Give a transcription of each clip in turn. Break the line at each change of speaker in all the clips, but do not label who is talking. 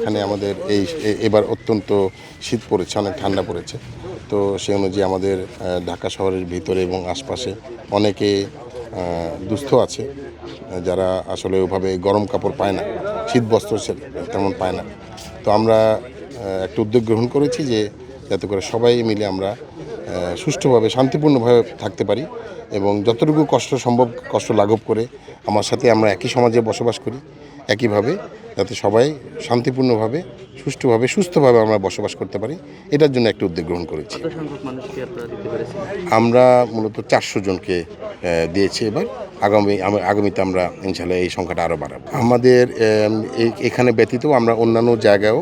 এখানে আমাদের এবার অত্যন্ত শীত পড়েছে, অনেক ঠান্ডা পড়েছে। তো সেই অনুযায়ী আমাদের ঢাকা শহরের ভিতরে এবং আশপাশে অনেকে দুস্থ আছে, যারা আসলে ওইভাবে গরম কাপড় পায় না, শীত বস্ত্র তেমন পায় না। তো আমরা একটা উদ্যোগ গ্রহণ করেছি যে যাতে করে সবাই মিলে আমরা সুষ্ঠুভাবে শান্তিপূর্ণভাবে থাকতে পারি এবং যতটুকু কষ্ট সম্ভব কষ্ট লাঘব করে আমার সাথে আমরা একই সমাজে বসবাস করি, একইভাবে যাতে সবাই শান্তিপূর্ণভাবে সুষ্ঠুভাবে সুস্থভাবে আমরা বসবাস করতে পারি, এটার জন্য একটা উদ্যোগ গ্রহণ করেছি। আমরা মূলত 400 জনকে দিয়েছি। এবার আগামীতে আমরা ইনশাল্লাহ এই সংখ্যাটা আরও বাড়াবো। আমাদের এখানে ব্যতীত আমরা অন্যান্য জায়গায়ও,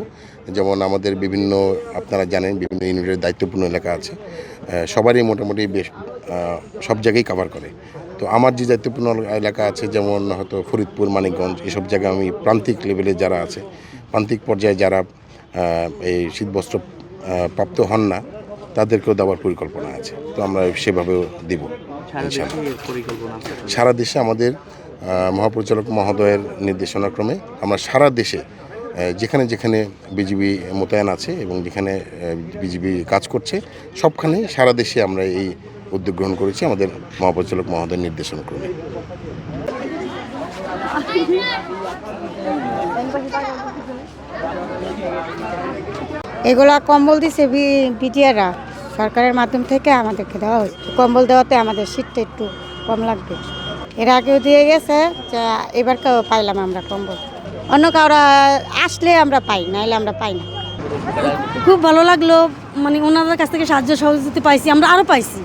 যেমন আমাদের বিভিন্ন, আপনারা জানেন, বিভিন্ন ইউনিটের দায়িত্বপূর্ণ এলাকা আছে, সবারই মোটামুটি বেশ সব জায়গায় কভার করে। তো আমার যে দায়িত্বপূর্ণ এলাকা আছে, যেমন হয়তো ফরিদপুর, মানিকগঞ্জ, এসব জায়গায় আমি প্রান্তিক লেভেলে যারা আছে, প্রান্তিক পর্যায়ে যারা এই শীতবস্ত্র প্রাপ্ত হন না, তাদেরকেও দেওয়ার পরিকল্পনা আছে। তো আমরা সেভাবেও দিব। সারা দেশে আমাদের মহাপরিচালক মহোদয়ের নির্দেশনাক্রমে আমরা সারা দেশে যেখানে যেখানে বিজিবি মোতায়েন আছে এবং যেখানে বিজিবি কাজ করছে, সবখানেই সারা দেশে আমরা এই উদ্যোগ গ্রহণ করেছি আমাদের মহাপরিচালক মহোদয়ের নির্দেশনাক্রমে।
এগুলা কম্বল দিছে বিটিআররা, সরকারের মাধ্যম থেকে আমাদেরকে দেওয়া হয়েছে। কম্বল দেওয়াতে আমাদের শীতটা একটু কম লাগবে। এর আগেও দিয়ে গেছে, এবার কেউ পাইলাম আমরা কম্বল। অন্য কাউরা আসলে আমরা পাই, নাইলে আমরা পাই না।
খুব ভালো লাগলো, মানে ওনাদের কাছ থেকে সাহায্য সহযোগিতা পাইছি, আমরা আরও পাইছি।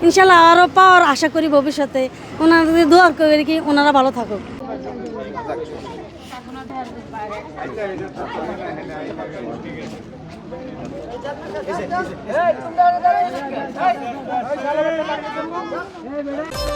ইনশাল্লাহ আরও পাওয়ার আশা করি ভবিষ্যতে। ওনাদের দোয়া করি কি ওনারা ভালো থাকুক।
Hey,